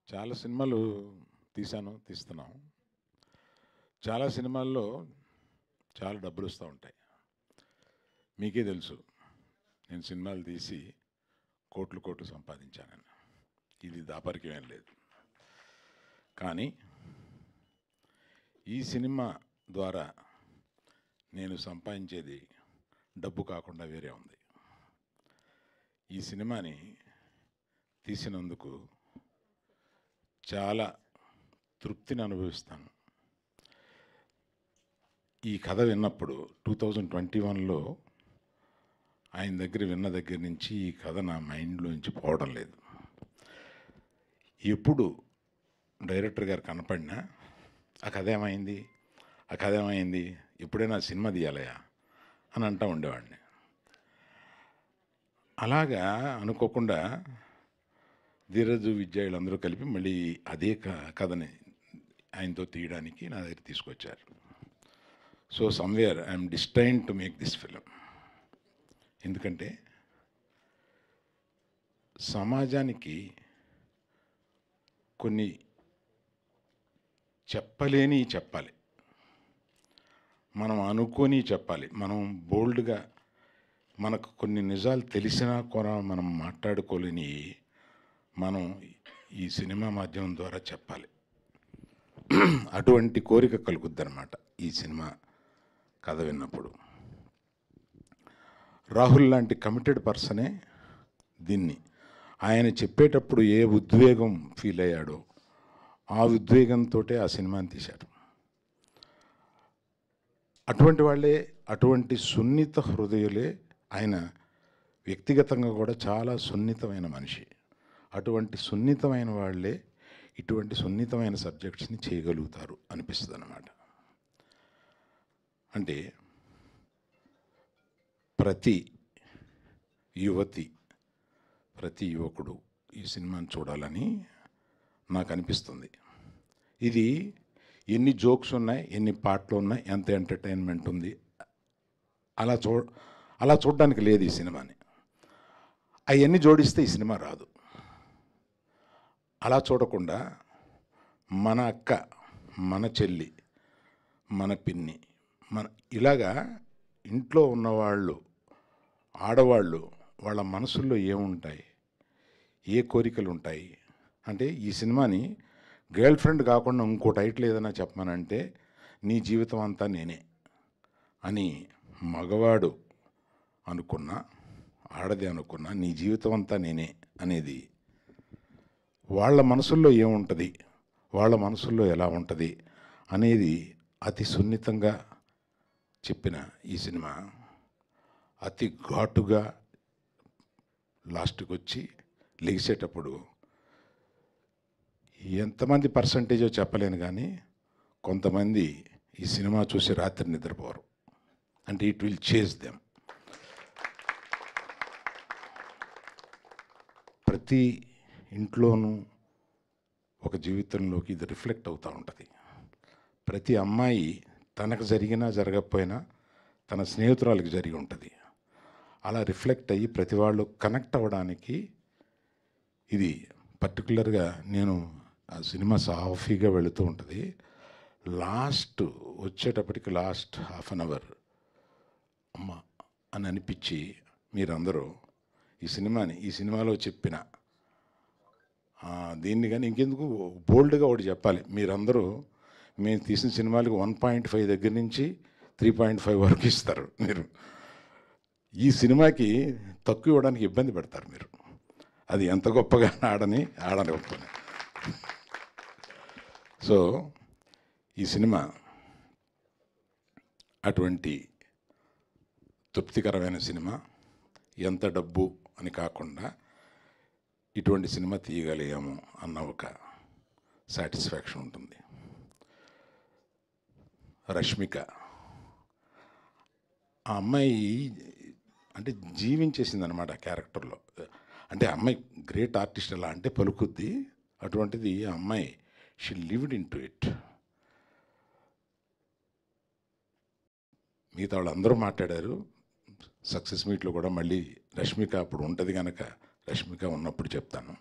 చాలా సినిమాలు తీస్తున్నాం. చాలా సినిమాల్లో చాలా డబ్బులు వస్తూ ఉంటాయి. మీకే తెలుసు, నేను సినిమాలు తీసి కోట్లు కోట్లు సంపాదించానని. ఇది దాపరికం ఏం లేదు. కానీ ఈ సినిమా ద్వారా నేను సంపాదించేది డబ్బు కాకుండా వేరే ఉంది. ఈ సినిమాని తీసినందుకు చాలా తృప్తిని అనుభవిస్తాను. ఈ కథ విన్నప్పుడు 2021లో ఆయన దగ్గర విన్న దగ్గర నుంచి ఈ కథ నా మైండ్లోంచి పోవడం లేదు. ఎప్పుడు డైరెక్టర్ గారు కనపడినా ఆ కథ ఏమైంది, ఎప్పుడైనా సినిమా తీయాలయా అని అంటూ ఉండేవాడిని. అలాగా అనుకోకుండా ధీరజు విద్యార్థులందరూ కలిపి మళ్ళీ అదే కథని ఆయనతో తీయడానికి నా దగ్గర తీసుకొచ్చారు. So somewhere I'm destined to make this film. ఎందుకంటే సమాజానికి కొన్ని చెప్పాలి, మనం అనుకొని చెప్పాలి. మనం బోల్డ్గా మనకు కొన్ని నిజాలు తెలిసినా కూడా మనం మాట్లాడుకోలేని మనం ఈ సినిమా మాధ్యమం ద్వారా చెప్పాలి. అటువంటి కోరిక కలుగుద్దన్నమాట ఈ సినిమా కథ విన్నప్పుడు. రాహుల్ లాంటి కమిటెడ్ పర్సనే దీన్ని ఆయన చెప్పేటప్పుడు ఏ ఉద్వేగం ఫీల్ అయ్యాడో ఆ ఉద్వేగంతో ఆ సినిమాని తీశారు. అటువంటి వాళ్ళే, అటువంటి సున్నిత హృదయులే ఆయన. వ్యక్తిగతంగా కూడా చాలా సున్నితమైన మనిషి. అటువంటి సున్నితమైన వాళ్ళే ఇటువంటి సున్నితమైన సబ్జెక్ట్స్ని చేయగలుగుతారు అనిపిస్తుంది అన్నమాట. అంటే ప్రతి యువతి, ప్రతి యువకుడు ఈ సినిమాని చూడాలని నాకు అనిపిస్తుంది. ఇది ఎన్ని జోక్స్ ఉన్నాయి, ఎన్ని పాటలు ఉన్నాయి, ఎంత ఎంటర్టైన్మెంట్ ఉంది, అలా చూడడానికి లేదు ఈ సినిమాని. అవన్నీ జోడిస్తే ఈ సినిమా రాదు. అలా చూడకుండా మన అక్క, మన చెల్లి, మన పిన్ని, ఇలాగా ఇంట్లో ఉన్నవాళ్ళు, ఆడవాళ్ళు, వాళ్ళ మనసుల్లో ఏముంటాయి, ఏ కోరికలు ఉంటాయి అంటే ఈ సినిమాని గర్ల్ ఫ్రెండ్ కాకుండా ఇంకో టైటిల్ ఏదైనా చెప్పమనంటే నీ జీవితం అంతా నేనే అని మగవాడు అనుకున్నా, ఆడది అనుకున్నా, నీ జీవితం అంతా నేనే అనేది వాళ్ళ మనసుల్లో ఏముంటుంది, వాళ్ళ మనసుల్లో ఎలా ఉంటుంది అనేది అతి సున్నితంగా చెప్పిన ఈ సినిమా అతి ఘాటుగా లాస్ట్కి వచ్చి లెగిసేటప్పుడు ఎంతమంది పర్సంటేజో చెప్పలేను, కానీ కొంతమంది ఈ సినిమా చూసి రాత్రి నిద్రపోరు. అంటే ఇట్ విల్ చేజ్ దెమ్. ప్రతి ఇంట్లోనూ ఒక జీవితంలోకి ఇది రిఫ్లెక్ట్ అవుతూ ఉంటుంది. ప్రతి అమ్మాయి తనకు జరిగినా జరగకపోయినా తన స్నేహితురాలకు జరిగి ఉంటుంది. అలా రిఫ్లెక్ట్ అయ్యి ప్రతి వాళ్ళు కనెక్ట్ అవ్వడానికి ఇది పర్టికులర్గా. నేను ఆ సినిమా సాఫీగా వెళుతూ ఉంటుంది. వచ్చేటప్పటికి లాస్ట్ హాఫ్ అన్ అవర్ అమ్మ అని అనిపించి మీరందరూ ఈ సినిమాలో చెప్పిన దీన్ని కానీ ఇంకెందుకు బోల్డ్గా ఒకటి చెప్పాలి. మీరందరూ మేము తీసిన సినిమాలకు 1.5 దగ్గర నుంచి 3.5 వరకు ఇస్తారు. మీరు ఈ సినిమాకి తక్కువ ఇవ్వడానికి ఇబ్బంది పడతారు మీరు. అది ఎంత గొప్పగా ఆడని గొప్పని. సో ఈ సినిమా అటువంటి తృప్తికరమైన సినిమా. ఎంత డబ్బు అని కాకుండా ఇటువంటి సినిమా తీయగలిగాము అన్న ఒక సాటిస్ఫాక్షన్ ఉంటుంది. రష్మిక ఆ అమ్మాయి అంటే జీవించేసింది అనమాట ఆ క్యారెక్టర్లో. అంటే అమ్మాయి గ్రేట్ ఆర్టిస్ట్ ఎలా అంటే పలుకుద్ది. అటువంటిది ఆ అమ్మాయి she lived in to it. మిగతా వాళ్ళందరూ మాట్లాడారు. సక్సెస్ మీట్లో కూడా మళ్ళీ రష్మిక అప్పుడు ఉంటుంది కనుక రష్మిక ఉన్నప్పుడు చెప్తాను.